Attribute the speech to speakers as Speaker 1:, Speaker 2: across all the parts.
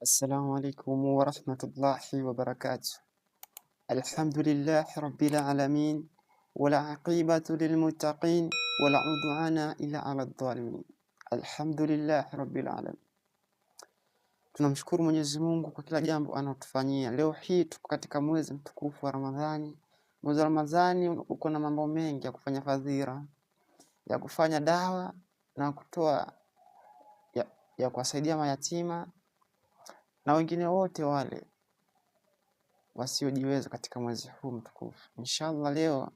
Speaker 1: السلام عليكم ورحمة الله وبركاته. الحمد لله رب العالمين والعاقبة للمتقين ولا عدوان إلا على الظالمين. الحمد لله رب العالمين. Tunamshukuru Mwenyezi Mungu kwa kila jambo anatufanyia. Leo hii tuko katika mwezi mtukufu wa Ramadhani. Mwezi wa Ramadhani uko na mambo mengi ya kufanya fadhila, ya kufanya dawa na kutoa ya kuwasaidia mayatima na wengine wote wale wasiojiweza katika mwezi huu mtukufu. Inshallah leo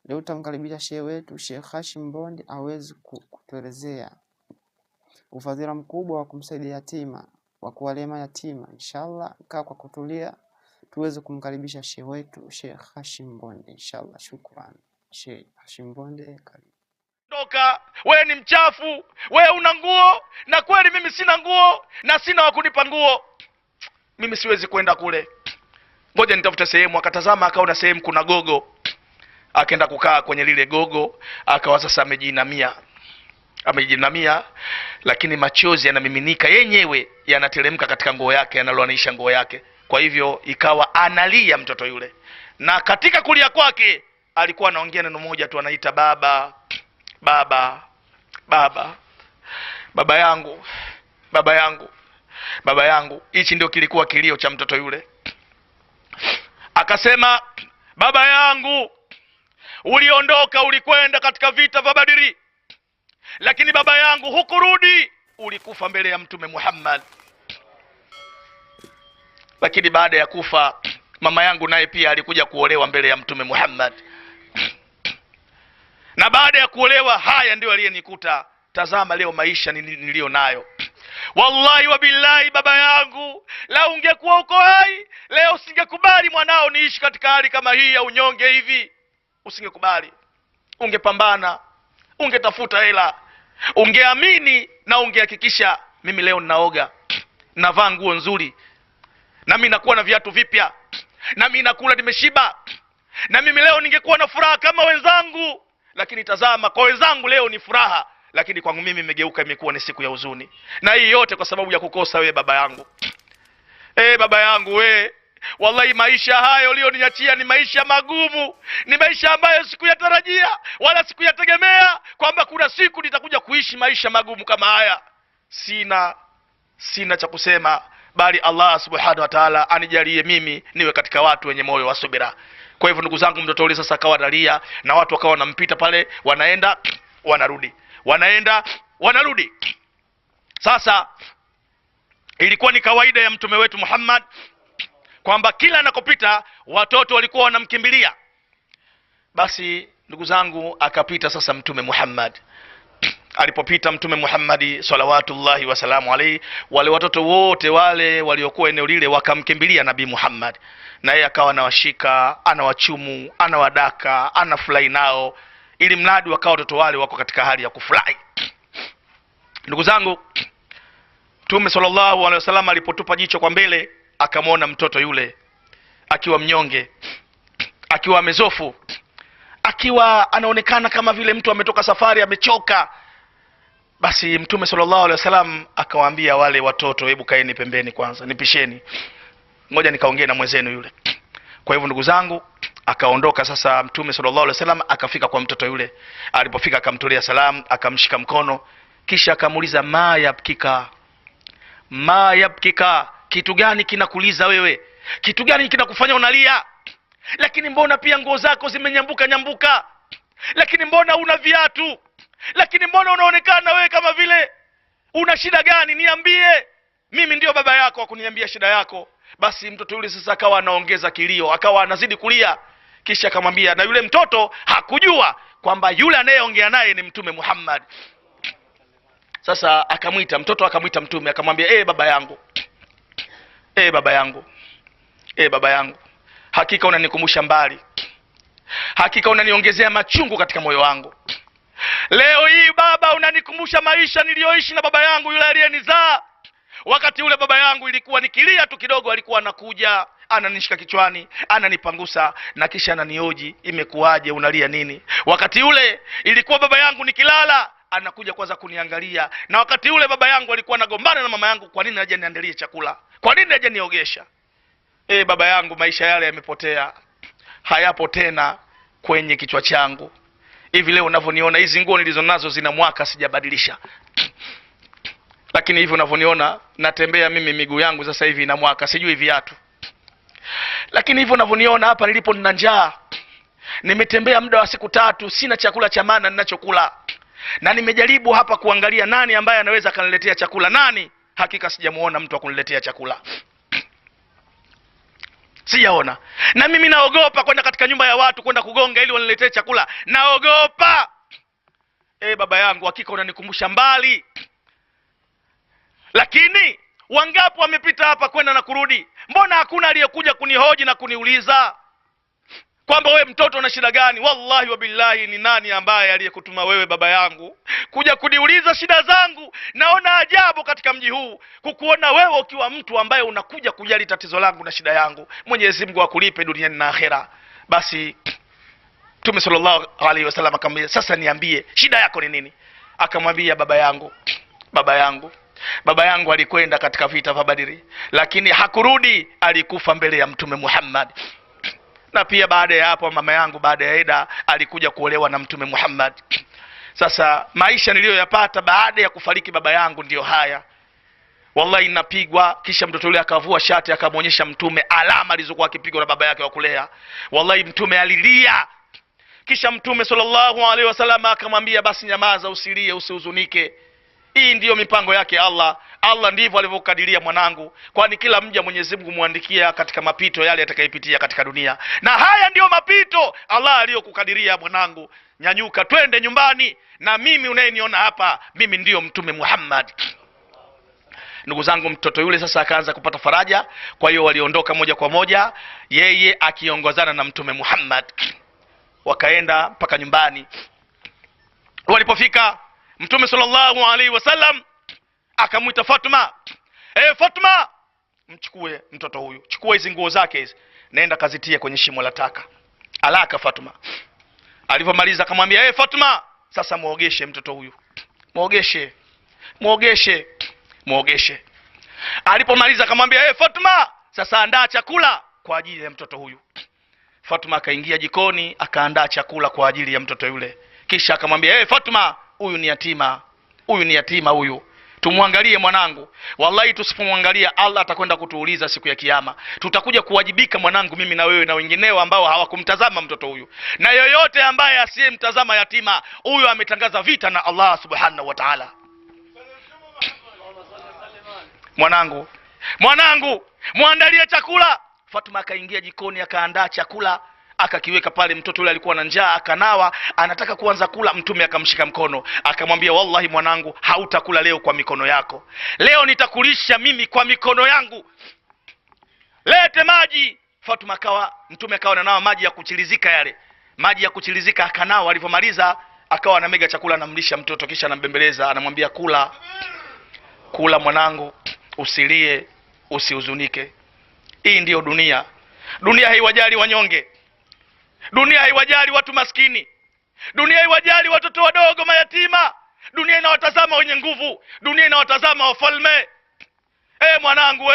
Speaker 1: tutamkaribisha shehe wetu Sheikh Hashim Mbonde aweze kutuelezea ufadhila mkubwa wa kumsaidia yatima, wa kuwalea yatima. Inshallah kaa kwa kutulia tuweze kumkaribisha shehe wetu Sheikh Hashim Mbonde. Inshallah, shukran. Sheikh Hashim Mbonde, karibu.
Speaker 2: Toka, wewe ni mchafu, wewe una nguo na kweli mimi sina nguo na sina wa kunipa nguo. Mimi siwezi kwenda kule. Ngoja nitafute sehemu. Akatazama akaona sehemu kuna gogo. Akaenda kukaa kwenye lile gogo, akawa sasa amejinamia, lakini machozi yanamiminika yenyewe yanateremka katika nguo yake, yanaloanisha nguo yake. Kwa hivyo ikawa analia mtoto yule. Na katika kulia kwake alikuwa anaongea neno moja tu, anaita baba, baba, baba, baba yangu, baba yangu, baba yangu. Hichi ndio kilikuwa kilio cha mtoto yule. Akasema, baba yangu, uliondoka, ulikwenda katika vita vya Badri, lakini baba yangu hukurudi, ulikufa mbele ya Mtume Muhammad. Lakini baada ya kufa mama yangu naye pia alikuja kuolewa mbele ya Mtume Muhammad. Na baada ya kuolewa, haya ndio aliyenikuta. Tazama leo maisha nilio nayo. Wallahi wa billahi, baba yangu, la ungekuwa uko hai leo usingekubali mwanao niishi katika hali kama hii ya unyonge hivi. Usingekubali. Ungepambana, ungetafuta hela, ungeamini na ungehakikisha mimi leo ninaoga, navaa nguo nzuri, na mimi nakuwa na viatu vipya, na mimi nakula nimeshiba, na mimi leo ningekuwa na furaha kama wenzangu. Lakini tazama, kwa wenzangu leo ni furaha, lakini kwangu mimi imegeuka, imekuwa ni siku ya huzuni. Na hii yote kwa sababu ya kukosa wewe baba yangu. Baba yangu wallahi maisha hayo ulioniachia ni maisha magumu, ni maisha ambayo sikuyatarajia wala sikuyategemea kwamba kuna siku nitakuja kuishi maisha magumu kama haya. Sina cha kusema, bali Allah subhanahu wa ta'ala anijalie mimi niwe katika watu wenye moyo wa subira. Kwa hivyo ndugu zangu, mtoto yule sasa akawa dalia, na watu wakawa wanampita pale, wanaenda wanarudi, wanaenda wanarudi. Sasa ilikuwa ni kawaida ya mtume wetu Muhammad kwamba kila anakopita watoto walikuwa wanamkimbilia. Basi ndugu zangu, akapita sasa mtume Muhammad. Alipopita mtume Muhammad salawatullahi wasalamu alayhi, wale watoto wote wale waliokuwa eneo lile wakamkimbilia nabii Muhammad, na yeye akawa anawashika, anawachumu, anawadaka, anafurahi nao, ili mradi wakawa watoto wale wako katika hali ya kufurahi. Ndugu zangu, Mtume sallallahu alaihi wasallam alipotupa jicho kwa mbele, akamwona mtoto yule akiwa mnyonge, akiwa amezofu, akiwa anaonekana kama vile mtu ametoka safari, amechoka. Basi Mtume sallallahu alaihi wasallam akawaambia wale watoto, hebu kaeni pembeni kwanza, nipisheni, ngoja nikaongee na mwenzenu yule. Kwa hivyo ndugu zangu, akaondoka sasa Mtume sallallahu alaihi wasallam, akafika kwa mtoto yule. Alipofika akamtolea salamu, akamshika mkono, kisha akamuuliza, ma yabkika, kitu gani kinakuliza wewe? Kitu gani kinakufanya unalia? Lakini mbona pia nguo zako zimenyambuka? Lakini mbona una viatu? Lakini mbona unaonekana wewe kama vile una shida gani? Niambie, mimi ndio baba yako wa kuniambia shida yako. Basi mtoto yule sasa akawa anaongeza kilio, akawa anazidi kulia. Kisha akamwambia, na yule mtoto hakujua kwamba yule anayeongea naye ni Mtume Muhammad. Sasa akamwita mtume, akamwambia, baba yangu, baba yangu, baba yangu, hakika unanikumbusha mbali, hakika unaniongezea machungu katika moyo wangu. Leo hii baba, unanikumbusha maisha niliyoishi na baba yangu yule aliyenizaa. Wakati ule baba yangu ilikuwa nikilia tu kidogo, alikuwa anakuja, ananishika kichwani, ananipangusa, na kisha ananioji, imekuaje, unalia nini? Wakati ule ilikuwa baba yangu nikilala, anakuja kwanza kuniangalia. Na wakati ule baba yangu alikuwa anagombana na mama yangu, kwa nini haja niandalie chakula, kwa nini haja niogesha. Baba yangu, maisha yale yamepotea, hayapo tena kwenye kichwa changu. Hivi leo unavyoniona, hizi nguo nilizonazo zina mwaka sijabadilisha, lakini hivi unavyoniona natembea mimi, miguu yangu sasa hivi ina mwaka, sijui viatu. Lakini hivi unavyoniona hapa nilipo nina njaa, nimetembea muda wa siku 3, sina chakula cha maana ninachokula, na nimejaribu hapa kuangalia nani ambaye anaweza kaniletea chakula. Nani? Hakika sijamuona mtu akuniletea chakula, sijaona. Na mimi naogopa kwenda katika nyumba ya watu, kwenda kugonga ili waniletee chakula, naogopa. Baba yangu, hakika unanikumbusha mbali. Lakini wangapi wamepita hapa kwenda na kurudi, mbona hakuna aliyekuja kunihoji na kuniuliza kwamba wewe mtoto una shida gani? Wallahi wa billahi, ni nani ambaye aliyekutuma wewe baba yangu kuja kuniuliza shida zangu? Naona ajabu katika mji huu kukuona wewe ukiwa mtu ambaye unakuja kujali tatizo langu na shida yangu. Mwenyezi Mungu akulipe duniani na akhera. Basi Mtume sallallahu alaihi wasallam akamwambia, sasa niambie shida yako ni nini? Akamwambia, baba yangu alikwenda katika vita vya Badri, lakini hakurudi, alikufa mbele ya Mtume Muhammad. Na pia baada ya hapo mama yangu baada ya Eda alikuja kuolewa na Mtume Muhammad. Sasa maisha niliyoyapata baada ya kufariki baba yangu ndio haya. Wallahi napigwa, kisha mtoto yule akavua shati akamwonyesha Mtume alama alizokuwa akipigwa na baba yake wa kulea. Wallahi Mtume alilia. Kisha Mtume sallallahu alaihi wasallam akamwambia, basi nyamaza, usilie, usihuzunike. Hii ndiyo mipango yake Allah. Allah ndivyo alivyokadiria mwanangu, kwani kila mja Mwenyezi Mungu muandikia katika mapito yale atakayopitia katika dunia. Na haya ndiyo mapito Allah aliyokukadiria mwanangu. Nyanyuka twende nyumbani, na mimi unayeniona hapa, mimi ndiyo Mtume Muhammad. Ndugu zangu, mtoto yule sasa akaanza kupata faraja. Kwa hiyo waliondoka moja kwa moja, yeye akiongozana na Mtume Muhammad, wakaenda mpaka nyumbani. Walipofika, Mtume sallallahu alaihi wasallam akamuita Fatuma. Fatuma, mchukue mtoto huyu, chukua hizi nguo zake hizi, naenda kazitie kwenye shimo la taka. Alaka Fatuma. Alipomaliza akamwambia, Fatuma, sasa muogeshe mtoto huyu, muogeshe. Alipomaliza akamwambia, Fatuma, sasa andaa chakula kwa ajili ya mtoto huyu. Fatuma akaingia jikoni akaandaa chakula kwa ajili ya mtoto yule. Kisha akamwambia, Fatuma, huyu ni yatima huyu, tumwangalie mwanangu. Wallahi tusipomwangalia Allah atakwenda kutuuliza siku ya kiyama. Tutakuja kuwajibika mwanangu, mimi na wewe na wengineo ambao hawakumtazama mtoto huyu. Na yoyote ambaye asiyemtazama yatima, huyu ametangaza vita na Allah subhanahu wa ta'ala. Mwanangu, muandalie chakula. Fatuma akaingia jikoni akaandaa chakula, akakiweka pale. Mtoto yule alikuwa na njaa, akanawa, anataka kuanza kula. Mtume akamshika mkono akamwambia, wallahi mwanangu, hautakula leo kwa mikono yako, leo nitakulisha mimi kwa mikono yangu. Lete maji. Mtume akawa ananawa maji ya kuchilizika, yale maji ya kuchilizika akanawa. Alipomaliza akawa anamega chakula, anamlisha mtoto, kisha anambembeleza, anamwambia, kula mwanangu, usilie, usihuzunike. Hii ndiyo dunia. Dunia haiwajali wanyonge, dunia haiwajali watu maskini, dunia haiwajali watoto wadogo mayatima. Dunia inawatazama wenye nguvu, dunia inawatazama wafalme. Mwanangu,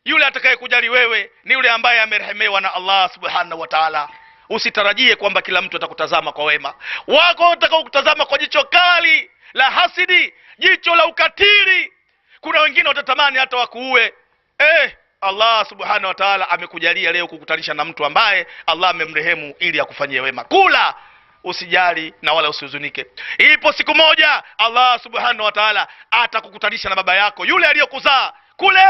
Speaker 2: yule atakaye kujali wewe ni yule ambaye amerehemewa na Allah subhanahu wa ta'ala. Usitarajie kwamba kila mtu atakutazama kwa wema. Wako watakao kutazama kwa jicho kali la hasidi, jicho la ukatili. Kuna wengine watatamani hata wakuue. Allah subhanahu wa ta'ala amekujalia leo kukutanisha na mtu ambaye Allah amemrehemu ili akufanyie wema. Kula, usijali na wala usihuzunike. Ipo siku moja Allah subhanahu wa ta'ala atakukutanisha na baba yako yule aliyokuzaa kule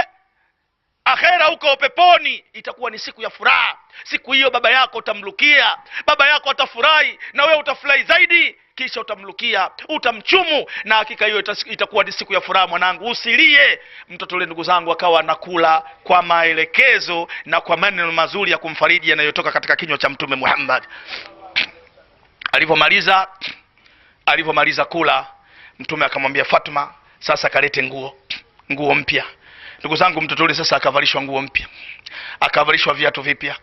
Speaker 2: akhera, huko peponi. Itakuwa ni siku ya furaha. Siku hiyo baba yako utamlukia, baba yako atafurahi na wewe utafurahi zaidi. Kisha utamlukia, utamchumu, na hakika hiyo itakuwa ni siku ya furaha. Mwanangu, usilie. Mtoto yule, ndugu zangu, akawa anakula kwa maelekezo na kwa maneno mazuri ya kumfariji yanayotoka katika kinywa cha Mtume Muhammad. Alipomaliza kula, Mtume akamwambia Fatuma, sasa kalete nguo mpya. Ndugu zangu, mtoto yule sasa akavalishwa nguo mpya, akavalishwa viatu vipya,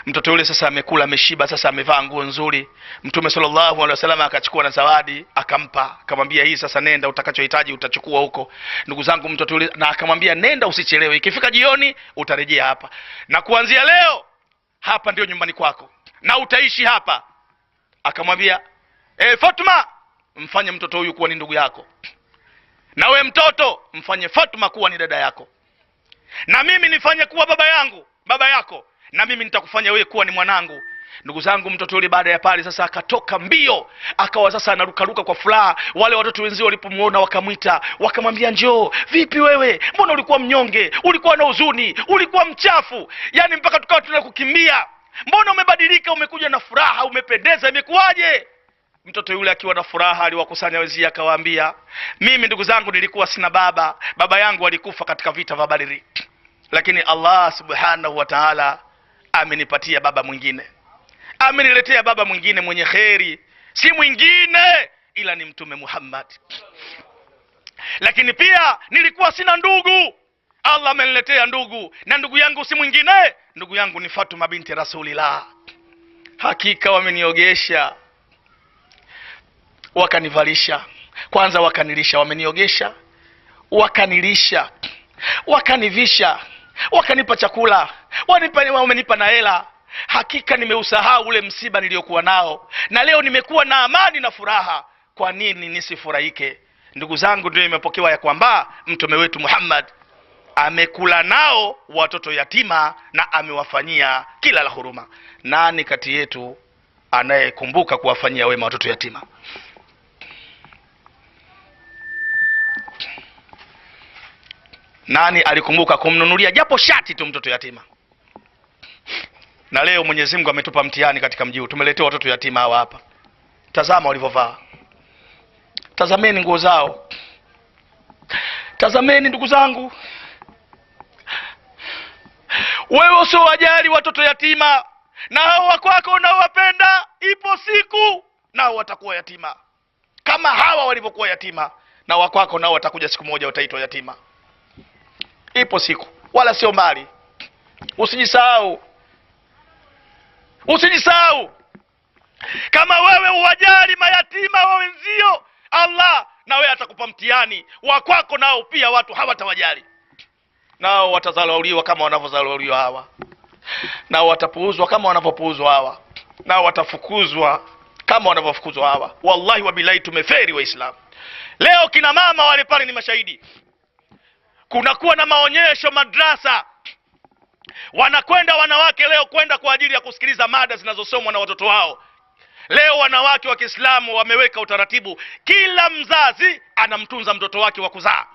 Speaker 2: Mtoto yule sasa amekula, ameshiba, sasa amevaa nguo nzuri. Mtume sallallahu alaihi wasallam akachukua na zawadi akampa, akamwambia hii sasa nenda, utakachohitaji utachukua huko. Ndugu zangu, mtoto yule na akamwambia nenda, usichelewe, ikifika jioni utarejea hapa, na kuanzia leo hapa ndio nyumbani kwako na utaishi hapa. Akamwambia Fatuma, mfanye mtoto huyu kuwa ni ndugu yako, na we mtoto mfanye Fatuma kuwa ni dada yako, na mimi nifanye kuwa baba yako, na mimi nitakufanya wewe kuwa ni mwanangu. Ndugu zangu, mtoto yule baada ya pale sasa akatoka mbio, akawa sasa anarukaruka kwa furaha. Wale watoto wenzio walipomuona wakamwita, wakamwambia njoo, vipi wewe, mbona ulikuwa mnyonge, ulikuwa na huzuni, ulikuwa mchafu, yani mpaka tukawa tunakukimbia, mbona umebadilika, umekuja na furaha, umependeza, imekuwaje? Mtoto yule akiwa na furaha aliwakusanya wenzia, akawaambia, mimi ndugu zangu nilikuwa sina baba yangu alikufa katika vita vya Badri, lakini Allah subhanahu wa ta'ala amenipatia baba mwingine, ameniletea baba mwingine mwenye kheri, si mwingine ila ni Mtume Muhammad. Lakini pia nilikuwa sina ndugu, Allah ameniletea ndugu, na ndugu yangu si mwingine, ndugu yangu ni Fatuma binti Rasulillah. Hakika wameniogesha, wakanivalisha, kwanza wakanilisha, wameniogesha, wakanilisha, wakanivisha, wakanipa chakula, wamenipa na hela. Hakika nimeusahau ule msiba niliokuwa nao, na leo nimekuwa na amani na furaha. Kwa nini nisifurahike? Ndugu zangu, ndio imepokewa ya kwamba mtume wetu Muhammad amekula nao watoto yatima na amewafanyia kila la huruma. Nani kati yetu anayekumbuka kuwafanyia wema watoto yatima? Nani alikumbuka kumnunulia japo shati tu mtoto yatima? Na leo Mwenyezi Mungu ametupa mtihani katika mji huu, tumeletea watoto yatima hawa hapa. Tazama walivyovaa, tazameni nguo zao, tazameni ndugu zangu. Wewe usiowajali watoto yatima, na hao wakwako unaowapenda, ipo siku nao watakuwa yatima kama hawa walivyokuwa yatima, na wakwako nao watakuja siku moja wataitwa yatima. Ipo siku, wala sio mbali. Usijisahau, usijisahau. Kama wewe uwajali mayatima wa wenzio, Allah na wewe atakupa mtihani. Wakwako nao pia watu hawatawajali, nao watazalauliwa kama wanavyozalauliwa hawa, nao watapuuzwa kama wanavyopuuzwa hawa, nao watafukuzwa kama wanavyofukuzwa hawa. Wallahi wa billahi tumeferi Waislamu. Leo kina mama wale pale ni mashahidi. Kunakuwa na maonyesho madrasa, wanakwenda wanawake leo kwenda kwa ajili ya kusikiliza mada zinazosomwa na watoto wao. Leo wanawake wa Kiislamu wameweka utaratibu, kila mzazi anamtunza mtoto wake wa kuzaa,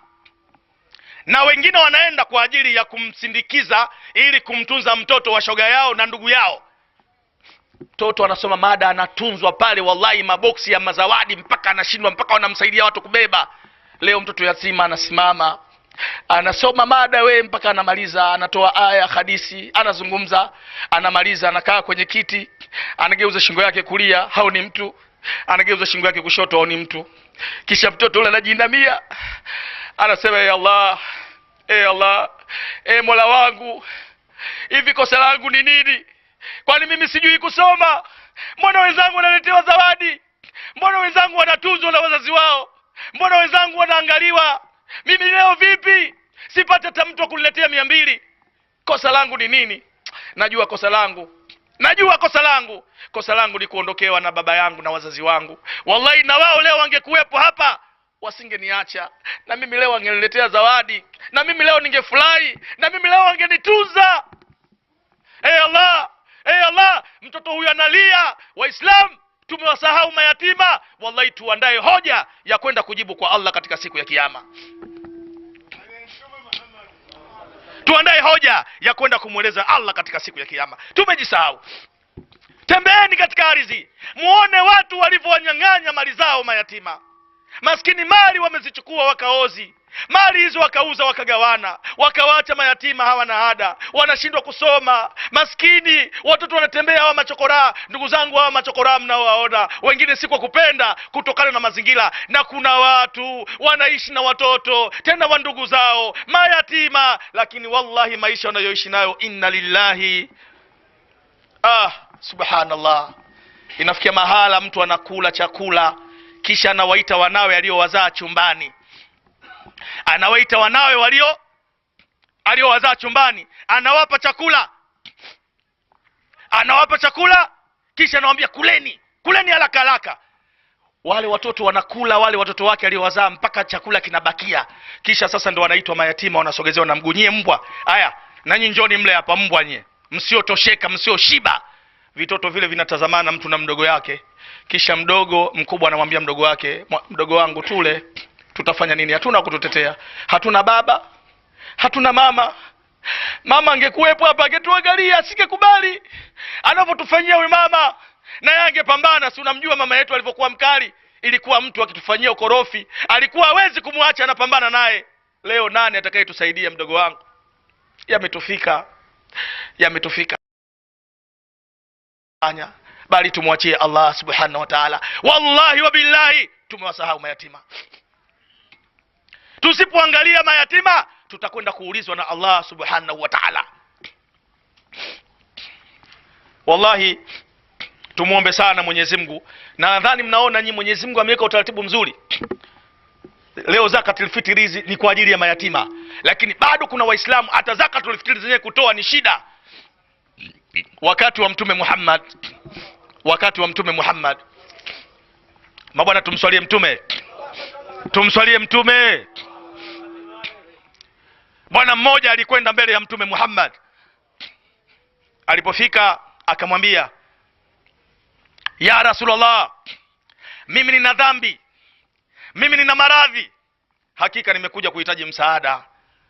Speaker 2: na wengine wanaenda kwa ajili ya kumsindikiza ili kumtunza mtoto wa shoga yao na ndugu yao. Mtoto anasoma mada, anatunzwa pale, wallahi maboksi ya mazawadi mpaka anashindwa, mpaka wanamsaidia watu kubeba. Leo mtoto yatima anasimama anasoma mada mpaka anamaliza, anatoa aya hadithi, anazungumza, anamaliza, anakaa kwenye kiti, anageuza shingo yake kulia, hao ni mtu, anageuza shingo yake kushoto, hao ni mtu. Kisha mtoto yule anajiinamia, anasema ya Allah, Allah, Mola wangu, hivi kosa langu ni nini? Kwani mimi sijui kusoma? Mbona wenzangu wanaletewa zawadi? Mbona wenzangu wanatuzwa na wazazi wao? Mbona wenzangu wanaangaliwa? Mimi leo vipi sipate hata mtu kuniletea 200? Kosa langu ni nini? Najua kosa langu, najua kosa langu. Kosa langu ni kuondokewa na baba yangu na wazazi wangu. Wallahi na wao leo wangekuwepo hapa wasingeniacha, na mimi leo wangeniletea zawadi, na mimi leo ningefurahi, na mimi leo wangenitunza. Allah, Allah, mtoto huyu analia. Waislamu tumewasahau mayatima. Wallahi tuandae hoja ya kwenda kujibu kwa Allah katika siku ya kiyama. Tuandae hoja ya kwenda kumweleza Allah katika siku ya kiyama. Tumejisahau. Tembeeni katika ardhi, muone watu walivyonyang'anya mali zao mayatima. Maskini mali wamezichukua wakaozi, mali hizo wakauza wakagawana, wakawaacha mayatima hawana ada, wanashindwa kusoma. Maskini watoto wanatembea hawa machokora. Ndugu zangu, hawa machokora mnaowaona, wengine si kwa kupenda, kutokana na mazingira. Na kuna watu wanaishi na watoto tena wa ndugu zao mayatima, lakini wallahi maisha wanayoishi nayo, inna lillahi Subhanallah, inafikia mahala mtu anakula chakula kisha anawaita wanawe aliowazaa chumbani, anawaita wanawe aliowazaa chumbani, anawapa chakula kisha anawaambia kuleni haraka haraka. Wale watoto wanakula, wale watoto wake aliowazaa mpaka chakula kinabakia, kisha sasa ndo wanaitwa mayatima, wanasogezewa na mguu. Nyie mbwa, haya nanyi njoni mle hapa, mbwa nyie, msiotosheka, msioshiba. Vitoto vile vinatazamana, mtu na mdogo yake, kisha mkubwa anamwambia mdogo wake, mdogo wangu tule, tutafanya nini? Hatuna kututetea, hatuna baba, hatuna mama. Mama angekuwepo hapa angetuangalia, asingekubali anavyotufanyia huyu mama, na yeye angepambana. Si unamjua mama yetu alivyokuwa mkali? Ilikuwa mtu akitufanyia ukorofi alikuwa hawezi kumwacha, anapambana naye. Leo nani atakayetusaidia mdogo wangu? Yametufika bali tumwachie Allah subhanahu wa ta'ala. Wallahi wa billahi tumewasahau mayatima. Tusipoangalia mayatima tutakwenda kuulizwa na Allah subhanahu wa ta'ala. Wallahi tumuombe sana Mwenyezi Mungu, na nadhani mnaona nyinyi Mwenyezi Mungu ameweka utaratibu mzuri. Leo zakatul fitri ni kwa ajili ya mayatima, lakini bado kuna Waislamu hata zakatul fitri zenyewe kutoa ni shida. Wakati wa Mtume Muhammad, mabwana, tumswalie mtume. Bwana mmoja alikwenda mbele ya Mtume Muhammad. Alipofika akamwambia, ya Rasulullah, mimi nina dhambi, mimi nina maradhi, hakika nimekuja kuhitaji msaada,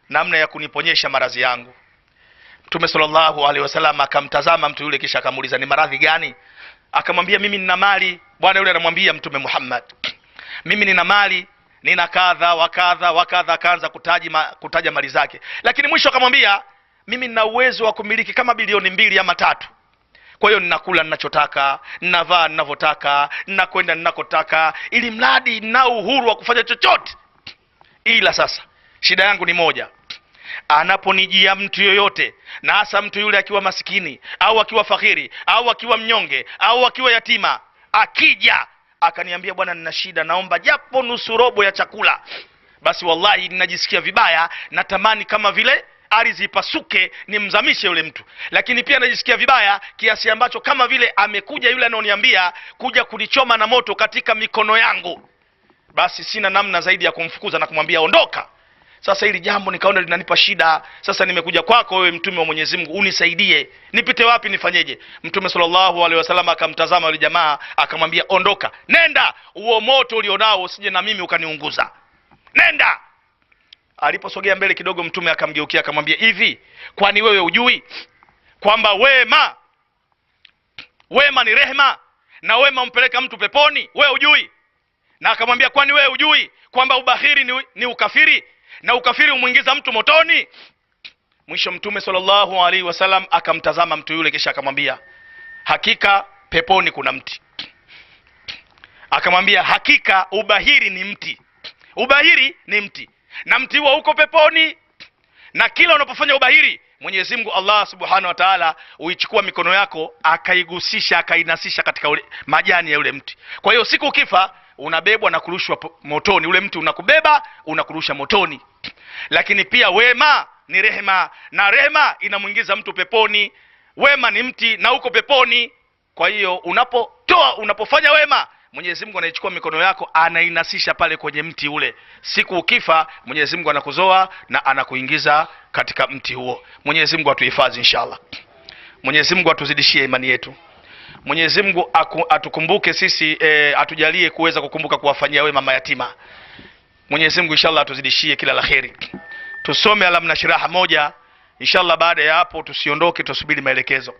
Speaker 2: namna ya kuniponyesha maradhi yangu. Mtume sallallahu alaihi wasallam akamtazama mtu yule, kisha akamuuliza, ni maradhi gani? Akamwambia, mimi nina mali. Bwana yule anamwambia Mtume Muhammad, mimi nina mali, nina kadha wa kadha wa kadha. Akaanza kutaja mali zake, lakini mwisho akamwambia, mimi nina uwezo wa kumiliki kama bilioni 2 ama 3. Kwa hiyo ninakula ninachotaka, ninavaa ninavyotaka, ninakwenda ninakotaka, ili mradi nina uhuru wa kufanya chochote. Ila sasa shida yangu ni moja, anaponijia mtu yoyote, na hasa mtu yule akiwa masikini au akiwa fakiri au akiwa mnyonge au akiwa yatima, akija akaniambia, bwana nina shida, naomba japo nusu robo ya chakula, basi wallahi ninajisikia vibaya, natamani kama vile ardhi ipasuke nimzamishe yule mtu. Lakini pia najisikia vibaya kiasi ambacho kama vile amekuja yule anoniambia kuja kunichoma na moto katika mikono yangu, basi sina namna zaidi ya kumfukuza na kumwambia ondoka. Sasa hili jambo nikaona linanipa shida. Sasa nimekuja kwako wewe Mtume wa Mwenyezi Mungu, unisaidie, nipite wapi, nifanyeje? Mtume sallallahu alaihi wasallam akamtazama yule jamaa akamwambia, ondoka, nenda, huo moto ulionao usije na mimi ukaniunguza, nenda. Aliposogea mbele kidogo, Mtume akamgeukia akamwambia, hivi kwani wewe hujui kwamba wema ni rehema, na wema umpeleka mtu peponi? Wewe hujui? Na akamwambia, kwani wewe hujui kwamba ubahiri ni ukafiri, na ukafiri umuingiza mtu motoni? Mwisho Mtume sallallahu alaihi wasallam akamtazama mtu yule, kisha akamwambia, hakika peponi kuna mti. Akamwambia, hakika ubahiri ni mti, na mti huo uko peponi. Na kila unapofanya ubahiri, Mwenyezi Mungu Allah subhanahu wa ta'ala uichukua mikono yako akaigusisha, akainasisha katika majani ya ule mti. Kwa hiyo siku ukifa unabebwa na kurushwa motoni, ule mti unakubeba unakurusha motoni. Lakini pia wema ni rehema, na rehema inamuingiza mtu peponi. Wema ni mti na uko peponi. Kwa hiyo unapofanya wema, Mwenyezi Mungu anaichukua mikono yako anainasisha pale kwenye mti ule. Siku ukifa, Mwenyezi Mungu anakuzoa na anakuingiza katika mti huo. Mwenyezi Mungu atuhifadhi inshallah. Mwenyezi Mungu atuzidishie imani yetu. Mwenyezi Mungu atukumbuke sisi, atujalie kuweza kukumbuka kuwafanyia wema mayatima. Mwenyezi Mungu inshallah atuzidishie kila laheri. Tusome Alam Nashraha moja inshallah. Baada ya hapo tusiondoke, tusubiri maelekezo.